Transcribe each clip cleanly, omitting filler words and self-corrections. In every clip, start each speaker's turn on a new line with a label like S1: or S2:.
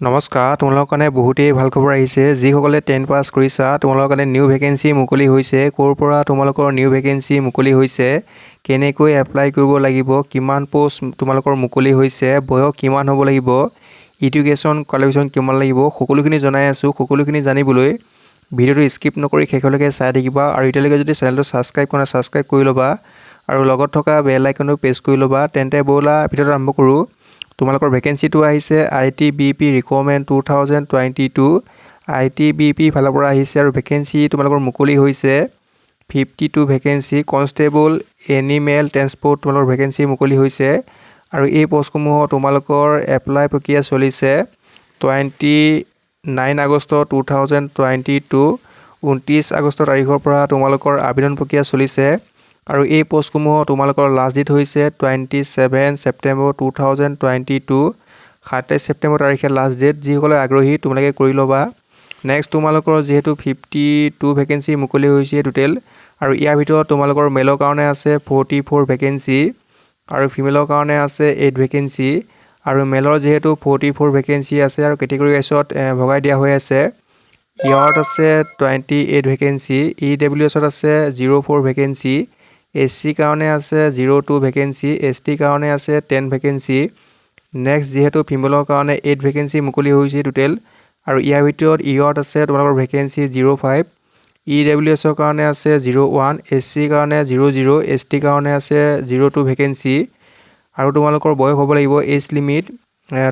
S1: নমস্কাৰ, তোমালোকৰ কাৰণে বহুতেই ভাল খবৰ আহিছে। যিসকলে 10 পাছ কৰিছা তোমালোকৰ কাৰণে নিউ ভেকেঞ্চি মুকলি হৈছে। ক'ৰ পৰা তোমালোকৰ নিউ ভেকেঞ্চি মুকলি হৈছে, কেনেকৈ এপ্লাই কৰিব লাগিব, কিমান পোষ্ট তোমালোকৰ মুকলি হৈছে, বয়স কিমান হ'ব লাগিব, এডুকেশ্যন কোৱালিফিকেশ্যন কিমান লাগিব, সকলোখিনি জনাই আছোঁ। সকলোখিনি জানিবলৈ ভিডিঅ'টো স্কিপ নকৰি শেষলৈকে চাই থাকিবা। আৰু এতিয়ালৈকে যদি চেনেলটো ছাবস্ক্ৰাইব কৰা নাই ছাবস্ক্ৰাইব কৰি ল'বা আৰু লগত থকা বেল আইকনটো প্ৰেছ কৰি ল'বা। তেন্তে ব'লা ভিডিঅ'টো আৰম্ভ কৰোঁ। তোমালোকৰ ভেকেঞ্চিটো আহিছে ITBP ৰিক্ৰুটমেণ্ট 2022 ITBP ফালৰ পৰা আহিছে আৰু ভেকেঞ্চি তোমালোকৰ মুকলি হৈছে 52 ভেকেঞ্চি। কনষ্টেবল এনিমেল ট্ৰেন্সপৰ্ট তোমালোকৰ ভেকেঞ্চি মুকলি হৈছে আৰু এই পষ্টসমূহত তোমালোকৰ এপ্লাই প্ৰক্ৰিয়া চলিছে 29 আগষ্ট 2022 29 আগষ্ট তাৰিখৰ পৰা তোমালোকৰ আবেদন প্ৰক্ৰিয়া চলিছে আৰু এই পষ্টসমূহত তোমালোকৰ লাষ্ট ডেট হৈছে 27 ছেপ্টেম্বৰ 2022 27 ছেপ্টেম্বৰ তাৰিখে লাষ্ট ডেট। যিসকলে আগ্ৰহী তোমালোকে কৰি ল'বা। নেক্সট তোমালোকৰ যিহেতু 52 ভেকেঞ্চি মুকলি হৈছে টোটেল, আৰু ইয়াৰ ভিতৰত তোমালোকৰ মেলৰ কাৰণে আছে 44 ভেকেঞ্চি আৰু ফিমেলৰ কাৰণে আছে 8 ভেকেঞ্চি। আৰু মেলৰ যিহেতু 44 ভেকেঞ্চি আছে আৰু কেটেগৰী ৱাইজত ভগাই দিয়া হৈ আছে। ইয়াত আছে 28 ভেকেঞ্চি, EWSত আছে 04 ভেকেঞ্চি, SC কাৰণে আছে 02 ভেকেঞ্চি, ST কাৰণে আছে 10 ভেকেঞ্চি। নেক্সট যিহেতু ফিমেলৰ কাৰণে 8 ভেকেঞ্চি মুকলি হৈছে টোটেল, আৰু ইয়াৰ ভিতৰত ইয়ত আছে তোমালোকৰ ভেকেঞ্চি 05, EWSৰ কাৰণে আছে 01, SC কাৰণে 00, ST কাৰণে আছে 02 ভেকেঞ্চি। আৰু তোমালোকৰ বয়স হ'ব লাগিব এজ লিমিট,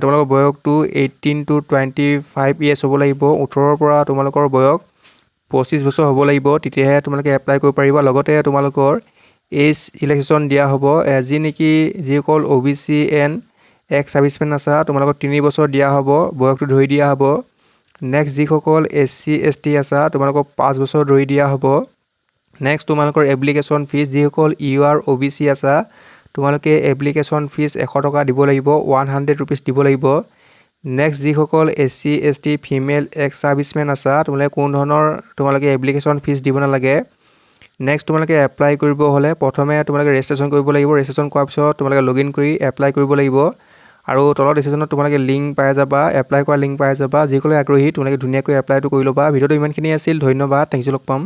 S1: তোমালোকৰ বয়সটো 18 to 25 years হ'ব লাগিব। 18ৰ পৰা তোমালোকৰ বয়স 25 বছৰ হ'ব লাগিব, তেতিয়াহে তোমালোকে এপ্লাই কৰিব পাৰিবা। লগতে তোমালোকৰ এজ ৰিলেক্সেশ্যন দিয়া হ'ব। যিসকল OBC এণ্ড এক্স ছাৰ্ভিচমেন আছা তোমালোকক 3 বছৰ দিয়া হ'ব, বয়সটো ধৰি দিয়া হ'ব। নেক্সট যিসকল SC ST আছা তোমালোকক 5 বছৰ ধৰি দিয়া হ'ব। নেক্সট তোমালোকৰ এপ্লিকেশ্যন ফিজ, যিসকল UR OBC আছা তোমালোকে এপ্লিকেশ্যন ফিজ 100 টকা দিব লাগিব, 100 rupees দিব লাগিব। নেক্সট যিসকল SC ST female x servicemen আছা তোমালোকে কোনো ধৰণৰ এপ্লিকেশ্যন ফিজ দিব নালাগে। নেক্সট তোমালোকে এপ্লাই কৰিব হ'লে প্ৰথমে তোমালোকে ৰেজিষ্ট্ৰেশ্যন কৰিব লাগিব। ৰেজিষ্ট্ৰেশ্যন কৰাৰ পিছত তোমালোকে লগইন কৰি এপ্লাই কৰিব লাগিব আৰু তলত ৰেজিষ্ট্ৰেশ্যনত তোমালোকে লিংক পাই যাবা, এপ্লাই কৰা লিংক পাই যাবা। যিসকলে আগ্ৰহী তোমালোকে ধুনীয়াকৈ এপ্লাইটো কৰি ল'বা। ভিডিঅ'টো ইমানখিনি আছিল, ধন্যবাদ, থেংক ইউ, লগ পাম।